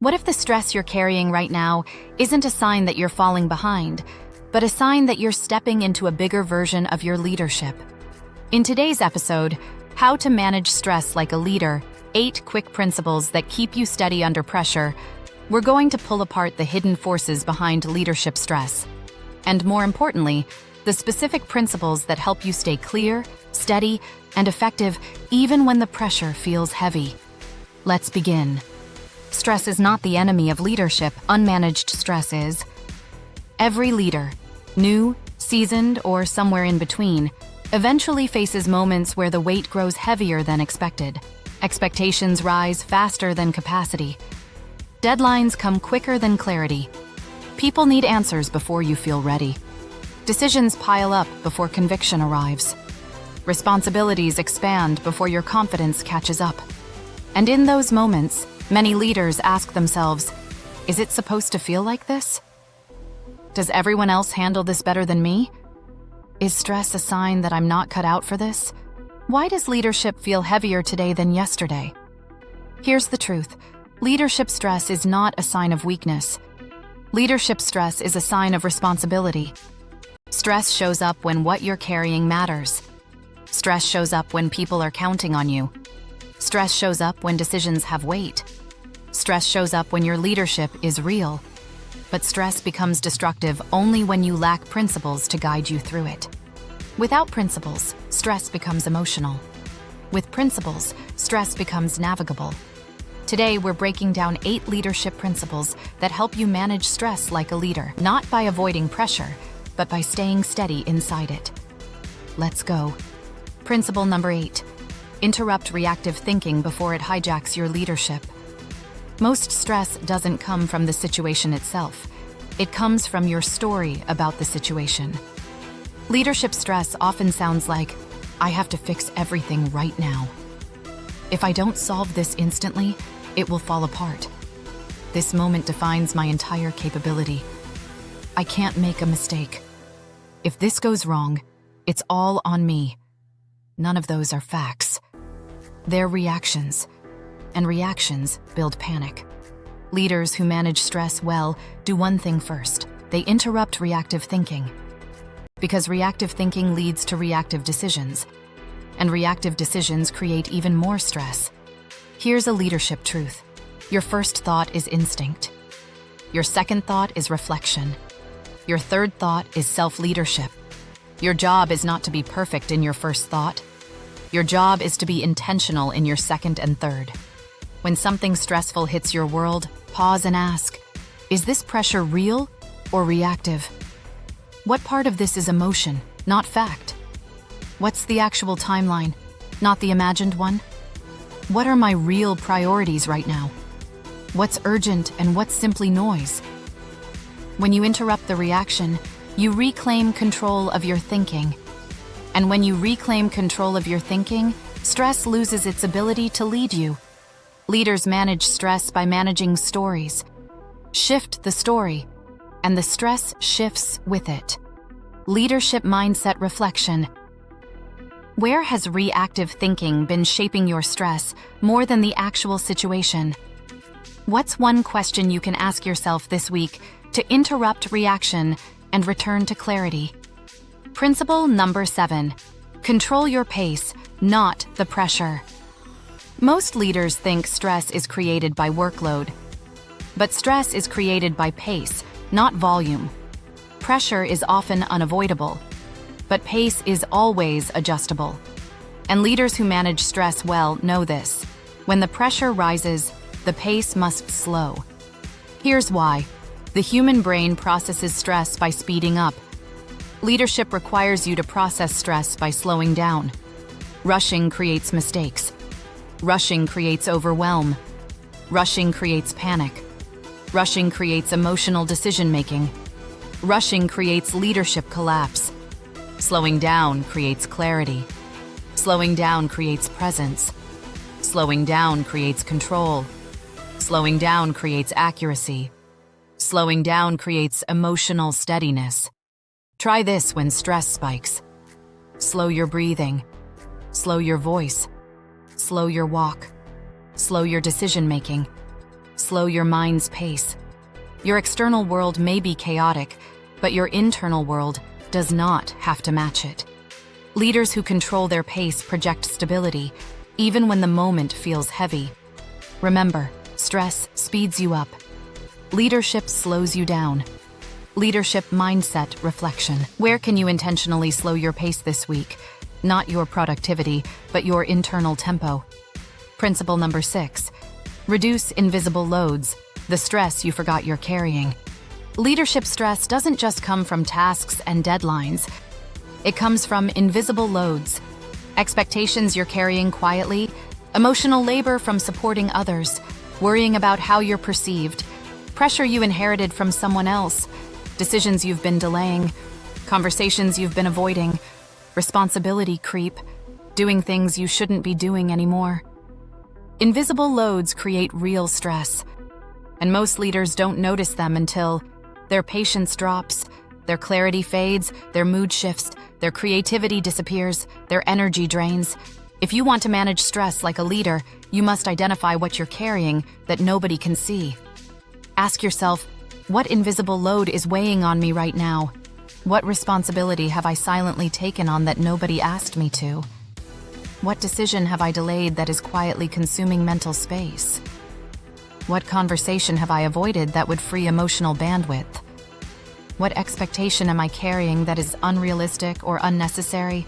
What if the stress you're carrying right now isn't a sign that you're falling behind, but a sign that you're stepping into a bigger version of your leadership? In today's episode, How to Manage Stress Like a Leader, 8 quick principles that keep you steady under pressure, we're going to pull apart the hidden forces behind leadership stress. And more importantly, the specific principles that help you stay clear, steady, and effective even when the pressure feels heavy. Let's begin. Stress is not the enemy of leadership. Unmanaged stress is. Every leader, new, seasoned, or somewhere in between, eventually faces moments where the weight grows heavier than expected. Expectations rise faster than capacity. Deadlines come quicker than clarity. People need answers before you feel ready. Decisions pile up before conviction arrives. Responsibilities expand before your confidence catches up. And in those moments, many leaders ask themselves, is it supposed to feel like this? Does everyone else handle this better than me? Is stress a sign that I'm not cut out for this? Why does leadership feel heavier today than yesterday? Here's the truth. Leadership stress is not a sign of weakness. Leadership stress is a sign of responsibility. Stress shows up when what you're carrying matters. Stress shows up when people are counting on you. Stress shows up when decisions have weight. Stress shows up when your leadership is real. But stress becomes destructive only when you lack principles to guide you through it. Without principles, stress becomes emotional. With principles, stress becomes navigable. Today, we're breaking down 8 leadership principles that help you manage stress like a leader, not by avoiding pressure, but by staying steady inside it. Let's go. Principle number 8. Interrupt reactive thinking before it hijacks your leadership. Most stress doesn't come from the situation itself. It comes from your story about the situation. Leadership stress often sounds like, I have to fix everything right now. If I don't solve this instantly, it will fall apart. This moment defines my entire capability. I can't make a mistake. If this goes wrong, it's all on me. None of those are facts. They're reactions, and reactions build panic. Leaders who manage stress well do one thing first. They interrupt reactive thinking. Because reactive thinking leads to reactive decisions, and reactive decisions create even more stress. Here's a leadership truth. Your first thought is instinct. Your second thought is reflection. Your third thought is self-leadership. Your job is not to be perfect in your first thought. Your job is to be intentional in your second and third. When something stressful hits your world, pause and ask, is this pressure real or reactive? What part of this is emotion, not fact? What's the actual timeline, not the imagined one? What are my real priorities right now? What's urgent and what's simply noise? When you interrupt the reaction, you reclaim control of your thinking. And when you reclaim control of your thinking, stress loses its ability to lead you. Leaders manage stress by managing stories. Shift the story, and the stress shifts with it. Leadership mindset reflection. Where has reactive thinking been shaping your stress more than the actual situation? What's one question you can ask yourself this week to interrupt reaction and return to clarity? Principle number 7. Control your pace, not the pressure. Most leaders think stress is created by workload. But stress is created by pace, not volume. Pressure is often unavoidable, but pace is always adjustable. And leaders who manage stress well know this. When the pressure rises, the pace must slow. Here's why. The human brain processes stress by speeding up. Leadership requires you to process stress by slowing down. Rushing creates mistakes. Rushing creates overwhelm. Rushing creates panic. Rushing creates emotional decision-making. Rushing creates leadership collapse. Slowing down creates clarity. Slowing down creates presence. Slowing down creates control. Slowing down creates accuracy. Slowing down creates emotional steadiness. Try this when stress spikes. Slow your breathing. Slow your voice. Slow your walk. Slow your decision-making. slow your mind's pace. Your external world may be chaotic, but your internal world does not have to match it. Leaders who control their pace project stability, even when the moment feels heavy. Remember, stress speeds you up. Leadership slows you down. Leadership mindset reflection. Where can you intentionally slow your pace this week? Not your productivity, but your internal tempo. Principle number 6. Reduce invisible loads, the stress you forgot you're carrying. Leadership stress doesn't just come from tasks and deadlines. It comes from invisible loads, expectations you're carrying quietly, emotional labor from supporting others, worrying about how you're perceived, pressure you inherited from someone else, decisions you've been delaying, conversations you've been avoiding, responsibility creep, doing things you shouldn't be doing anymore. Invisible loads create real stress, and most leaders don't notice them until their patience drops, their clarity fades, their mood shifts, their creativity disappears, their energy drains. If you want to manage stress like a leader, you must identify what you're carrying that nobody can see. Ask yourself, what invisible load is weighing on me right now? What responsibility have I silently taken on that nobody asked me to? What decision have I delayed that is quietly consuming mental space? What conversation have I avoided that would free emotional bandwidth? What expectation am I carrying that is unrealistic or unnecessary?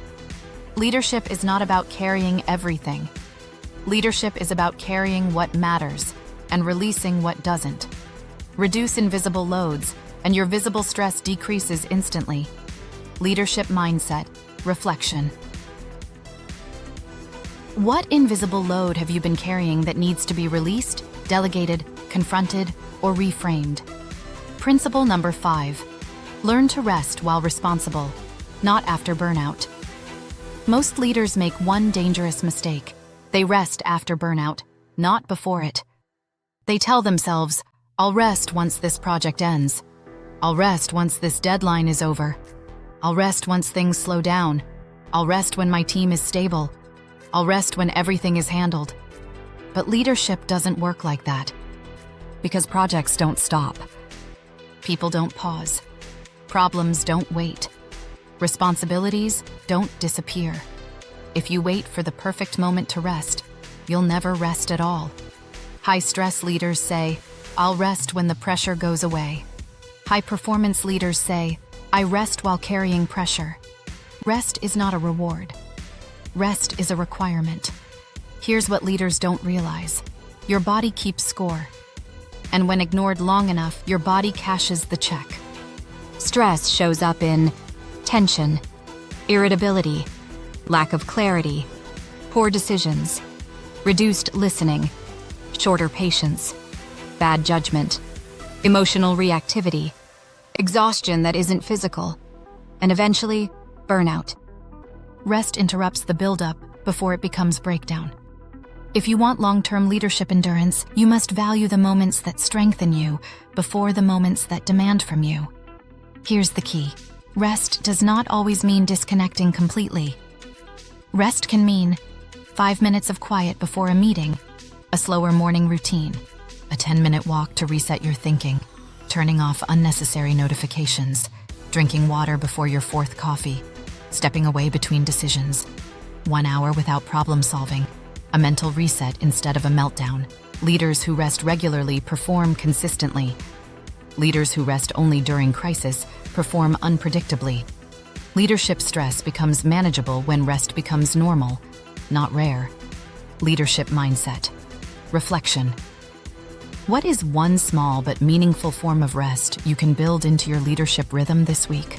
Leadership is not about carrying everything. Leadership is about carrying what matters and releasing what doesn't. Reduce invisible loads, and your visible stress decreases instantly. Leadership mindset, reflection. What invisible load have you been carrying that needs to be released, delegated, confronted, or reframed? Principle number 5. Learn to rest while responsible, not after burnout. Most leaders make one dangerous mistake. They rest after burnout, not before it. They tell themselves, I'll rest once this project ends. I'll rest once this deadline is over. I'll rest once things slow down. I'll rest when my team is stable. I'll rest when everything is handled. But leadership doesn't work like that. Because projects don't stop. People don't pause. Problems don't wait. Responsibilities don't disappear. If you wait for the perfect moment to rest, you'll never rest at all. High-stress leaders say, I'll rest when the pressure goes away. High-performance leaders say, I rest while carrying pressure. Rest is not a reward. Rest is a requirement. Here's what leaders don't realize. Your body keeps score. And when ignored long enough, your body cashes the check. Stress shows up in tension, irritability, lack of clarity, poor decisions, reduced listening, shorter patience, bad judgment, emotional reactivity, exhaustion that isn't physical, and eventually, burnout. Rest interrupts the buildup before it becomes breakdown. If you want long-term leadership endurance, you must value the moments that strengthen you before the moments that demand from you. Here's the key. Rest does not always mean disconnecting completely. Rest can mean 5 minutes of quiet before a meeting, a slower morning routine, a 10-minute walk to reset your thinking, turning off unnecessary notifications, drinking water before your 4th coffee, stepping away between decisions, 1 hour without problem solving, a mental reset instead of a meltdown. Leaders who rest regularly perform consistently. Leaders who rest only during crisis perform unpredictably. Leadership stress becomes manageable when rest becomes normal, not rare. Leadership mindset. Reflection. What is one small but meaningful form of rest you can build into your leadership rhythm this week?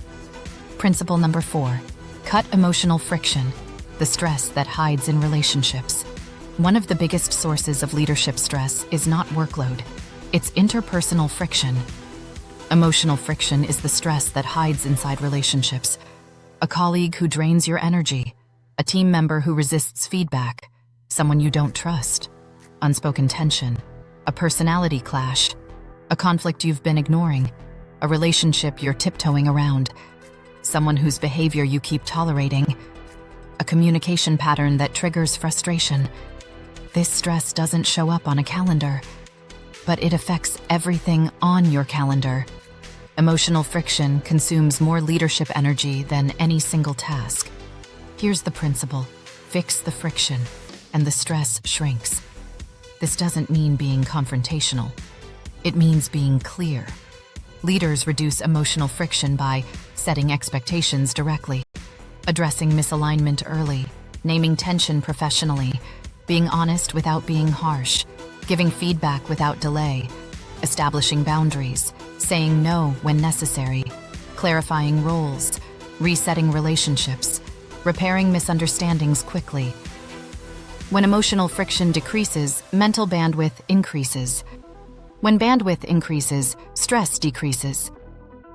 Principle number 4. Cut emotional friction, the stress that hides in relationships. One of the biggest sources of leadership stress is not workload. It's interpersonal friction. Emotional friction is the stress that hides inside relationships. A colleague who drains your energy, a team member who resists feedback, someone you don't trust, unspoken tension, a personality clash, a conflict you've been ignoring, a relationship you're tiptoeing around, someone whose behavior you keep tolerating, a communication pattern that triggers frustration. This stress doesn't show up on a calendar. but it affects everything on your calendar. Emotional friction consumes more leadership energy than any single task. Here's the principle: fix the friction, and the stress shrinks. This doesn't mean being confrontational. It means being clear. Leaders reduce emotional friction by setting expectations directly, addressing misalignment early, naming tension professionally, being honest without being harsh, giving feedback without delay, establishing boundaries, saying no when necessary, clarifying roles, resetting relationships, repairing misunderstandings quickly. When emotional friction decreases, mental bandwidth increases. When bandwidth increases, stress decreases.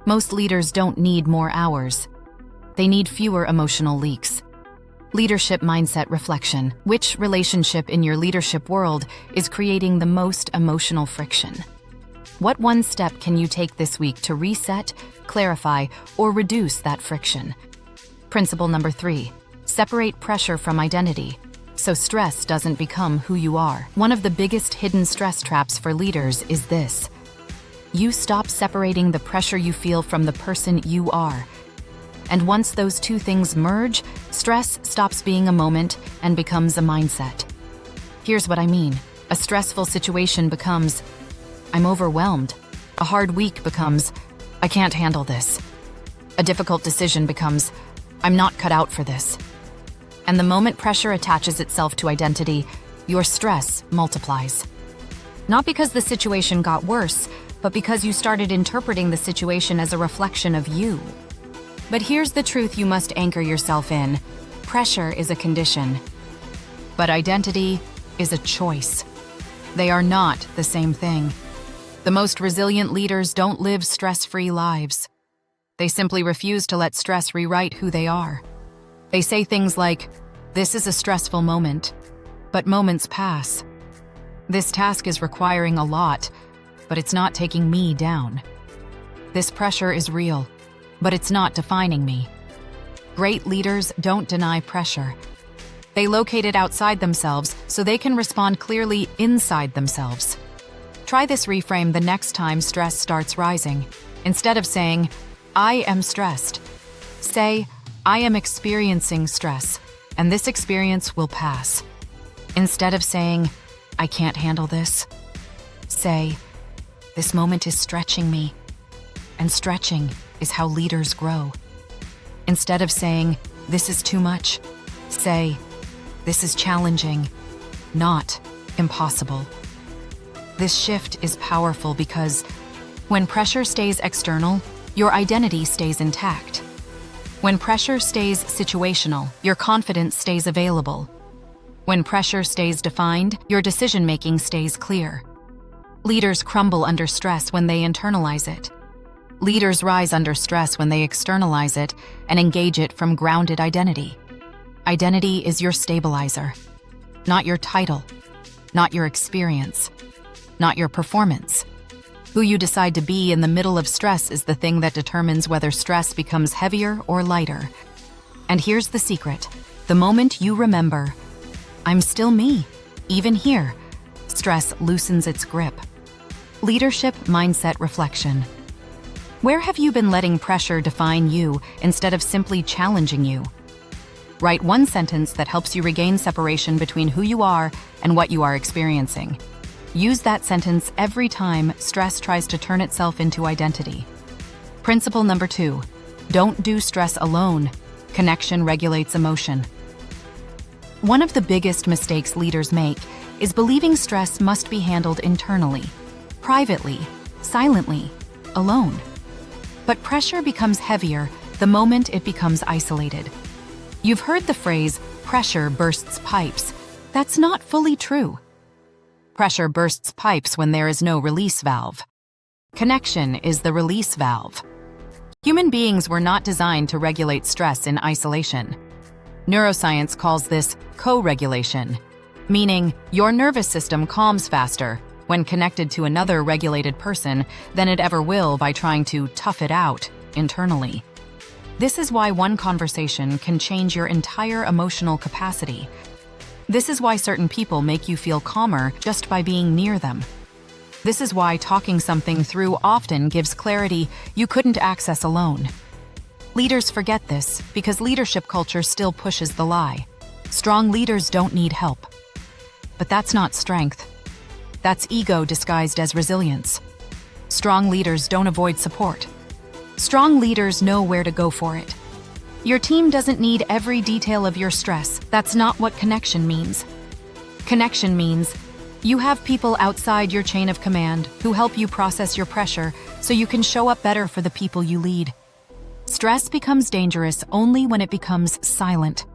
Most leaders don't need more hours. They need fewer emotional leaks. Leadership mindset reflection. Which relationship in your leadership world is creating the most emotional friction? What one step can you take this week to reset, clarify, or reduce that friction? Principle number 3: separate pressure from identity, so stress doesn't become who you are. One of the biggest hidden stress traps for leaders is this: you stop separating the pressure you feel from the person you are. And once those two things merge, stress stops being a moment and becomes a mindset. Here's what I mean. A stressful situation becomes, I'm overwhelmed. A hard week becomes, I can't handle this. A difficult decision becomes, I'm not cut out for this. And the moment pressure attaches itself to identity, your stress multiplies. Not because the situation got worse, but because you started interpreting the situation as a reflection of you. But here's the truth you must anchor yourself in. Pressure is a condition, but identity is a choice. They are not the same thing. The most resilient leaders don't live stress-free lives. They simply refuse to let stress rewrite who they are. They say things like, this is a stressful moment, but moments pass. This task is requiring a lot, but it's not taking me down. This pressure is real, but it's not defining me. Great leaders don't deny pressure. They locate it outside themselves so they can respond clearly inside themselves. Try this reframe the next time stress starts rising. Instead of saying, I am stressed, say, I am experiencing stress, and this experience will pass. Instead of saying, I can't handle this, say, this moment is stretching me, and stretching is how leaders grow. Instead of saying, this is too much, say, this is challenging, not impossible. This shift is powerful because when pressure stays external, your identity stays intact. When pressure stays situational, your confidence stays available. When pressure stays defined, your decision-making stays clear. Leaders crumble under stress when they internalize it. Leaders rise under stress when they externalize it and engage it from grounded identity. Identity is your stabilizer, not your title, not your experience, not your performance. Who you decide to be in the middle of stress is the thing that determines whether stress becomes heavier or lighter. And here's the secret. The moment you remember, I'm still me, even here, stress loosens its grip. Leadership mindset reflection. Where have you been letting pressure define you instead of simply challenging you? Write one sentence that helps you regain separation between who you are and what you are experiencing. Use that sentence every time stress tries to turn itself into identity. Principle number 2, don't do stress alone. Connection regulates emotion. One of the biggest mistakes leaders make is believing stress must be handled internally, privately, silently, alone. But pressure becomes heavier the moment it becomes isolated. You've heard the phrase, pressure bursts pipes. That's not fully true. Pressure bursts pipes when there is no release valve. Connection is the release valve. Human beings were not designed to regulate stress in isolation. Neuroscience calls this co-regulation, meaning your nervous system calms faster when connected to another regulated person than it ever will by trying to tough it out internally. This is why one conversation can change your entire emotional capacity. This is why certain people make you feel calmer just by being near them. This is why talking something through often gives clarity you couldn't access alone. Leaders forget this because leadership culture still pushes the lie. Strong leaders don't need help. But that's not strength. That's ego disguised as resilience. Strong leaders don't avoid support. Strong leaders know where to go for it. Your team doesn't need every detail of your stress. That's not what connection means. Connection means you have people outside your chain of command who help you process your pressure so you can show up better for the people you lead. Stress becomes dangerous only when it becomes silent.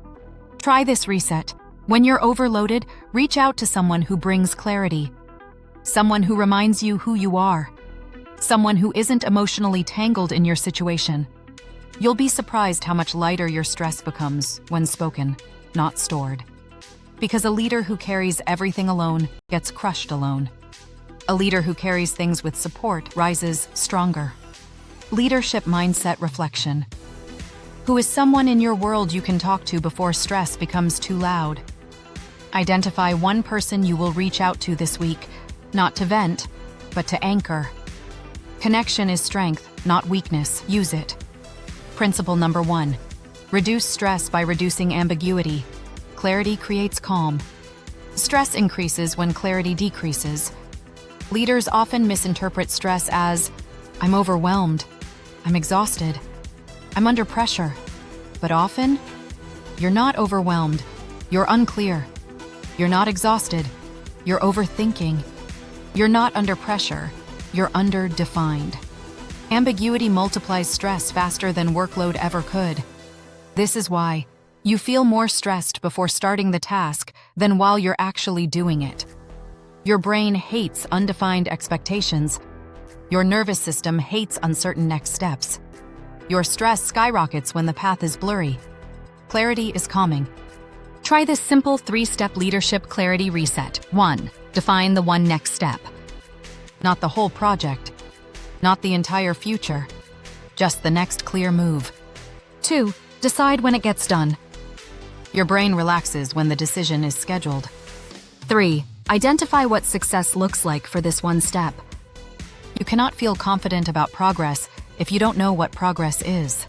Try this reset. When you're overloaded, reach out to someone who brings clarity. Someone who reminds you who you are. Someone who isn't emotionally tangled in your situation. You'll be surprised how much lighter your stress becomes when spoken, not stored. Because a leader who carries everything alone gets crushed alone. A leader who carries things with support rises stronger. Leadership mindset reflection. Who is someone in your world you can talk to before stress becomes too loud? Identify one person you will reach out to this week, not to vent, but to anchor. Connection is strength, not weakness. Use it. Principle number 1. Reduce stress by reducing ambiguity. Clarity creates calm. Stress increases when clarity decreases. Leaders often misinterpret stress as, I'm overwhelmed, I'm exhausted, I'm under pressure. But often, you're not overwhelmed, you're unclear. You're not exhausted, you're overthinking. You're not under pressure, you're underdefined. Ambiguity multiplies stress faster than workload ever could. This is why you feel more stressed before starting the task than while you're actually doing it. Your brain hates undefined expectations. Your nervous system hates uncertain next steps. Your stress skyrockets when the path is blurry. Clarity is calming. Try this simple 3-step leadership clarity reset. 1. Define the one next step. Not the whole project. Not the entire future. Just the next clear move. 2. Decide when it gets done. Your brain relaxes when the decision is scheduled. 3. Identify what success looks like for this one step. You cannot feel confident about progress if you don't know what progress is.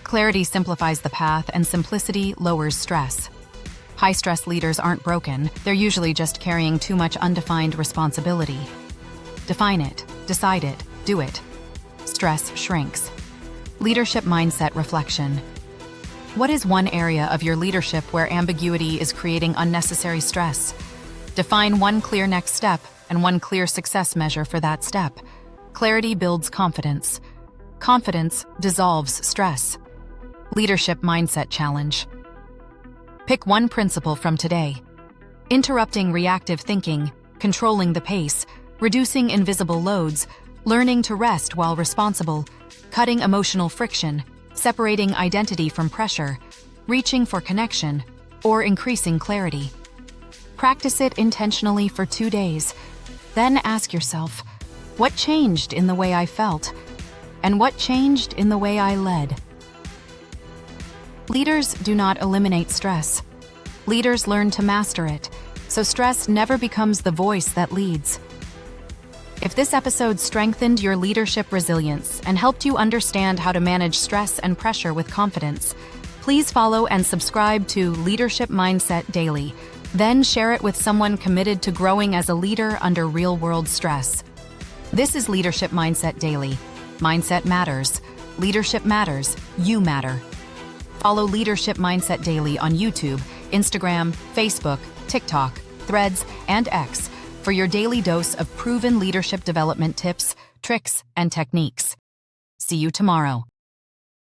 Clarity simplifies the path and simplicity lowers stress. High-stress leaders aren't broken, they're usually just carrying too much undefined responsibility. Define it, decide it, do it. Stress shrinks. Leadership mindset reflection. What is one area of your leadership where ambiguity is creating unnecessary stress? Define one clear next step and one clear success measure for that step. Clarity builds confidence. Confidence dissolves stress. Leadership mindset challenge. Pick one principle from today. Interrupting reactive thinking, controlling the pace, reducing invisible loads, learning to rest while responsible, cutting emotional friction, separating identity from pressure, reaching for connection, or increasing clarity. Practice it intentionally for 2 days. Then ask yourself, what changed in the way I felt? And what changed in the way I led? Leaders do not eliminate stress. Leaders learn to master it, so stress never becomes the voice that leads. If this episode strengthened your leadership resilience and helped you understand how to manage stress and pressure with confidence, please follow and subscribe to Leadership Mindset Daily. Then share it with someone committed to growing as a leader under real-world stress. This is Leadership Mindset Daily. Mindset matters. Leadership matters. You matter. Follow Leadership Mindset Daily on YouTube, Instagram, Facebook, TikTok, Threads, and X for your daily dose of proven leadership development tips, tricks, and techniques. See you tomorrow.